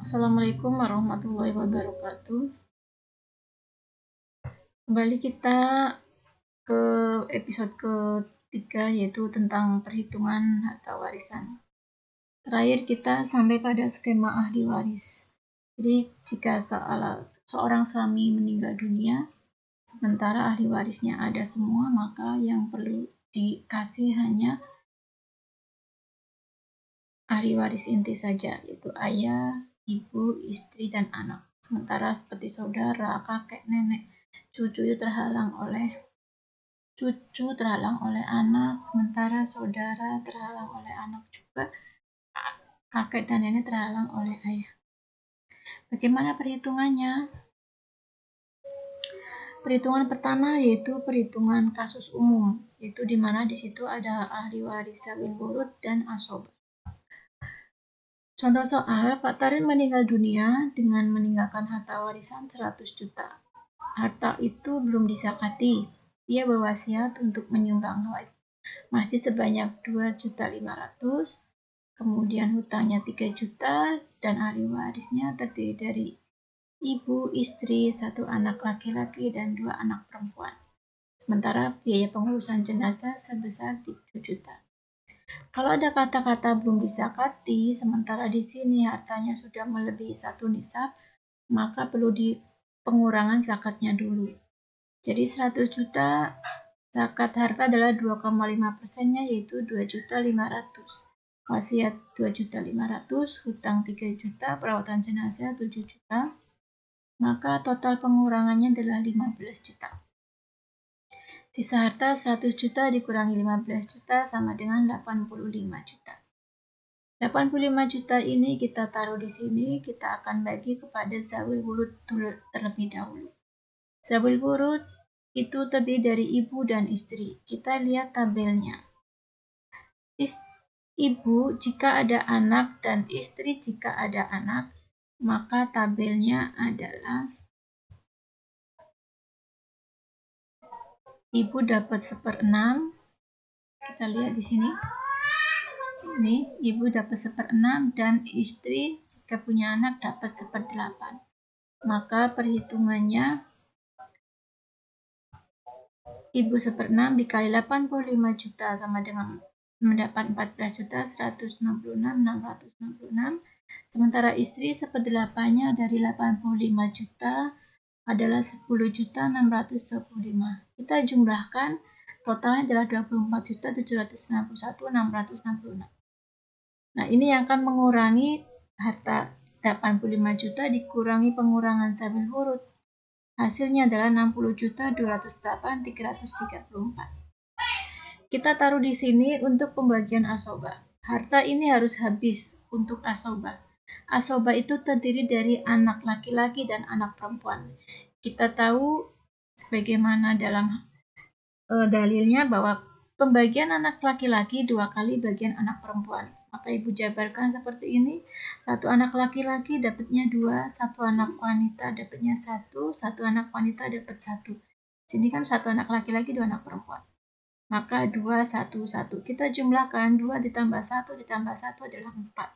Assalamualaikum warahmatullahi wabarakatuh. Kembali kita ke episode ketiga, yaitu tentang perhitungan harta warisan. Terakhir kita sampai pada skema ahli waris. Jadi jika seorang suami meninggal dunia, sementara ahli warisnya ada semua, maka yang perlu dikasih hanya ahli waris inti saja, yaitu ayah, ibu, istri, dan anak. Sementara seperti saudara, kakek, nenek, cucu itu terhalang oleh anak, sementara saudara terhalang oleh anak juga, kakek dan nenek terhalang oleh ayah. Bagaimana perhitungannya? Perhitungan pertama yaitu perhitungan kasus umum, yaitu di mana di situ ada ahli waris zawil wurud dan asobah. Contoh soal, Pak Tarin meninggal dunia dengan meninggalkan harta warisan 100 juta. Harta itu belum disakati. Ia berwasiat untuk menyumbang masih sebanyak 2.500.000, kemudian hutangnya 3 juta, dan ahli warisnya terdiri dari ibu, istri, 1 anak laki-laki, dan 2 anak perempuan. Sementara biaya pengurusan jenazah sebesar 3 juta. Kalau ada kata-kata belum disakati, sementara di sini hartanya sudah melebihi 1 nisab, maka perlu di pengurangan zakatnya dulu. Jadi 100 juta, zakat harta adalah 2,5%-nya, yaitu 2.500.000. Wasiat 2.500.000, hutang 3 juta, perawatan jenazah 7 juta, maka total pengurangannya adalah 15 juta. Sisa harta 100 juta dikurangi 15 juta sama dengan 85 juta. 85 juta ini kita taruh di sini, kita akan bagi kepada zawil wurud terlebih dahulu. Zawil wurud itu terdiri dari ibu dan istri. Kita lihat tabelnya. Ibu jika ada anak dan istri jika ada anak, maka tabelnya adalah ibu dapat 1/6. Kita lihat di sini. Ini ibu dapat 1/6 dan istri jika punya anak dapat 1/8. Maka perhitungannya ibu 1/6 dikali 85 juta sama dengan mendapat 14 juta 166.666. Sementara istri 1/8-nya dari 85 juta adalah 10.625. Kita jumlahkan, totalnya adalah 24.791.666. Nah, ini yang akan mengurangi harta 85 juta dikurangi pengurangan zawil wurud. Hasilnya adalah 60.208.334. Kita taruh di sini untuk pembagian asobah. Harta ini harus habis untuk asobah. Asobah itu terdiri dari anak laki-laki dan anak perempuan. Kita tahu sebagaimana dalam dalilnya bahwa pembagian anak laki-laki 2 kali bagian anak perempuan. Maka ibu jabarkan seperti ini. 1 anak laki-laki dapatnya 2, 1 anak wanita dapatnya 1, 1 anak wanita dapat 1. Sini kan 1 anak laki-laki, 2 anak perempuan. Maka 2, 1, 1. Kita jumlahkan 2 ditambah 1 ditambah 1 adalah 4.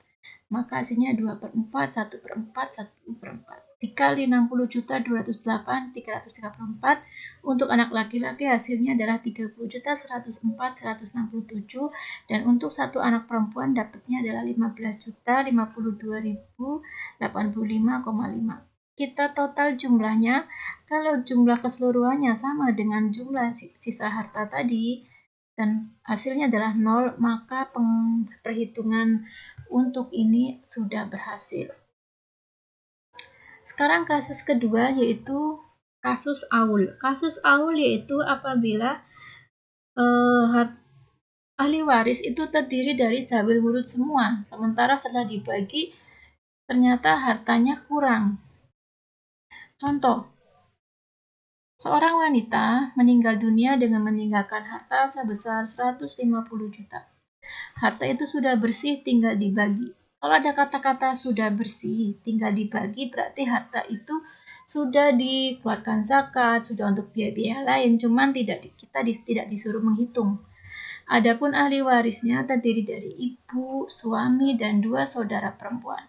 Maka hasilnya 2/4, 1/4, 1/4. Dikali 60.208.334. Untuk anak laki-laki hasilnya adalah 30.104.167. Dan untuk 1 anak perempuan dapatnya adalah 15.052.085,5. Kita total jumlahnya, kalau jumlah keseluruhannya sama dengan jumlah sisa harta tadi dan hasilnya adalah 0, maka perhitungan untuk ini sudah berhasil. Sekarang kasus kedua yaitu kasus aul. Kasus aul yaitu apabila ahli waris itu terdiri dari zawil wurud semua, sementara setelah dibagi ternyata hartanya kurang. Contoh, seorang wanita meninggal dunia dengan meninggalkan harta sebesar 150 juta. Harta itu sudah bersih, tinggal dibagi. Kalau ada kata-kata sudah bersih, tinggal dibagi, berarti harta itu sudah dikeluarkan zakat, sudah untuk biaya-biaya lain, cuman kita tidak disuruh menghitung. Adapun ahli warisnya terdiri dari ibu, suami, dan 2 saudara perempuan.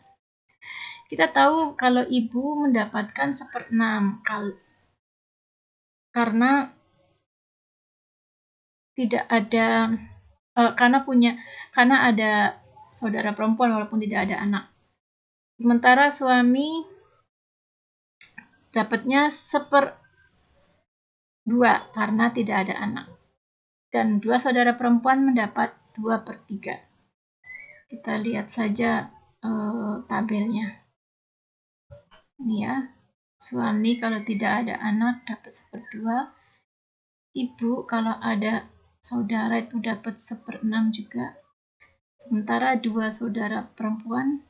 Kita tahu kalau ibu mendapatkan 1/6 karena tidak ada karena ada saudara perempuan walaupun tidak ada anak. Sementara suami dapatnya 1/2 karena tidak ada anak. Dan 2 saudara perempuan mendapat 2/3. Kita lihat saja tabelnya. Ini ya, suami kalau tidak ada anak dapat 1/2. Ibu kalau ada saudara itu dapat 1/6 juga. Sementara 2 saudara perempuan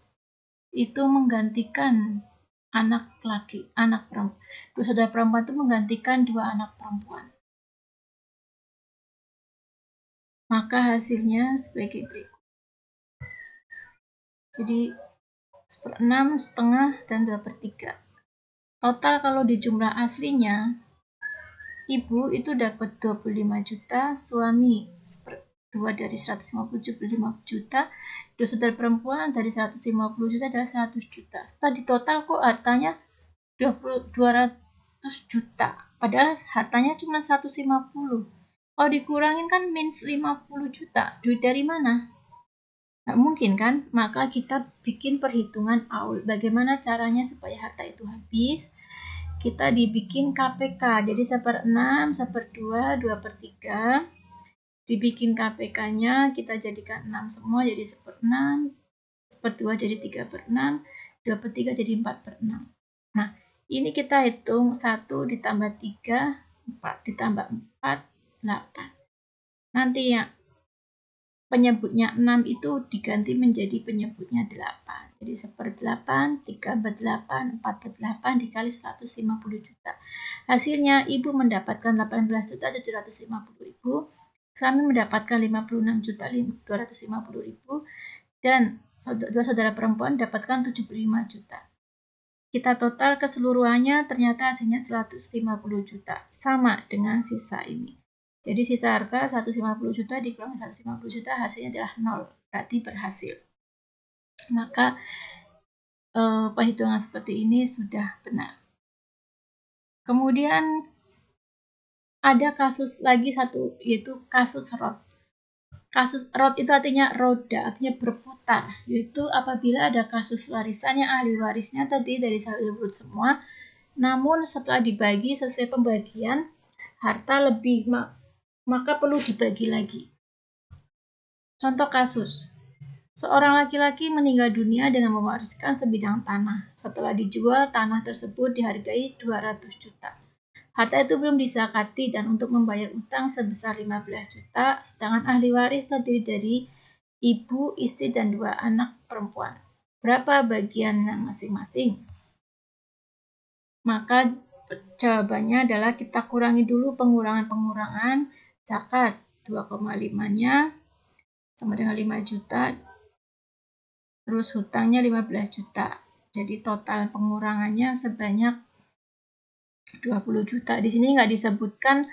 itu menggantikan anak perempuan. 2 saudara perempuan itu menggantikan 2 anak perempuan. Maka hasilnya sebagai berikut. Jadi 1/6, setengah, dan 2/3. Total kalau di jumlah aslinya, ibu itu dapat 25 juta, suami 1/2 dari 155 juta, 2 saudara perempuan dari 150 juta dan 100 juta. Setelah di total kok hartanya 200 juta, padahal hartanya cuma 150. Kalau dikurangin kan minus 50 juta, duit dari mana? Nggak mungkin kan? Maka kita bikin perhitungan AUL. Bagaimana caranya supaya harta itu habis? Kita dibikin KPK. Jadi 1/6, 1/2, 2/3. Dibikin KPK-nya, kita jadikan 6 semua jadi 1/6, 1/2 jadi 3/6, 2/3 jadi 4/6. Nah, ini kita hitung 1 ditambah 3, 4 ditambah 4, 8. Nanti ya penyebutnya 6 itu diganti menjadi penyebutnya 8. Jadi 1/8, 3/8, 4/8 dikali 150 juta. Hasilnya ibu mendapatkan 18.750.000, suami mendapatkan 56.250.000, dan 2 saudara perempuan mendapatkan 75 juta. Kita total keseluruhannya ternyata hasilnya 150 juta, sama dengan sisa ini. Jadi sisa harta 150 juta dikurangi 150 juta, hasilnya adalah 0, berarti berhasil. Maka perhitungan seperti ini sudah benar. Kemudian ada kasus lagi satu, yaitu kasus ROT. Kasus ROT itu artinya roda, artinya berputar, yaitu apabila ada kasus warisannya, ahli warisnya tadi dari urut semua, namun setelah dibagi sesuai pembagian harta lebih, maka perlu dibagi lagi. Contoh kasus, seorang laki-laki meninggal dunia dengan mewariskan sebidang tanah. Setelah dijual, tanah tersebut dihargai 200 juta. Harta itu belum disakati dan untuk membayar utang sebesar 15 juta, sedangkan ahli waris terdiri dari ibu, istri, dan 2 anak perempuan. Berapa bagian masing-masing? Maka jawabannya adalah kita kurangi dulu pengurangan zakat. 2,5-nya sama dengan 5 juta, terus hutangnya 15 juta. Jadi total pengurangannya sebanyak 20 juta. Di sini nggak disebutkan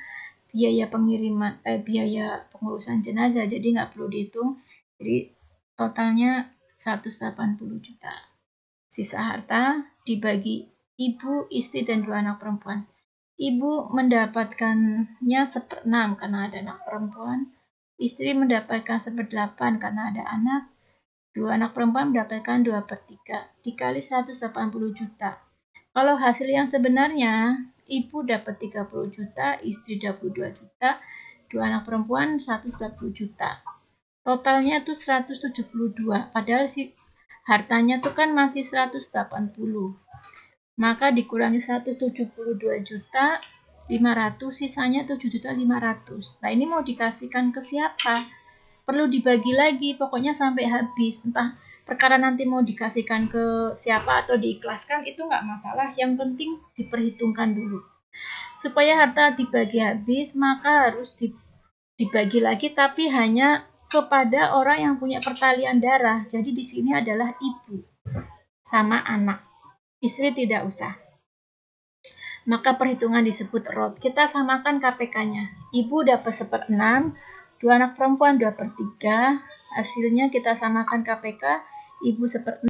biaya pengiriman, biaya pengurusan jenazah, jadi nggak perlu dihitung. Jadi totalnya 180 juta. Sisa harta dibagi ibu, istri, dan 2 anak perempuan. Ibu mendapatkannya 1/6 karena ada anak perempuan. Istri mendapatkan 1/8 karena ada anak. 2 anak perempuan mendapatkan 2/3 dikali 180 juta. Kalau hasil yang sebenarnya, ibu dapat 30 juta, istri 22 juta, 2 anak perempuan 120 juta. Totalnya tuh 172, padahal si hartanya tuh kan masih 180. Maka dikurangi 172 juta 500, sisanya 7.500.000. Nah, ini mau dikasihkan ke siapa? Perlu dibagi lagi, pokoknya sampai habis. Entah perkara nanti mau dikasihkan ke siapa atau diikhlaskan, itu nggak masalah. Yang penting diperhitungkan dulu. Supaya harta dibagi habis, maka harus dibagi lagi, tapi hanya kepada orang yang punya pertalian darah. Jadi di sini adalah ibu sama anak. Istri tidak usah. Maka perhitungan disebut ROT. Kita samakan KPK-nya. Ibu dapat 1/6, 2 anak perempuan 2/3. Hasilnya kita samakan KPK, ibu 1/6.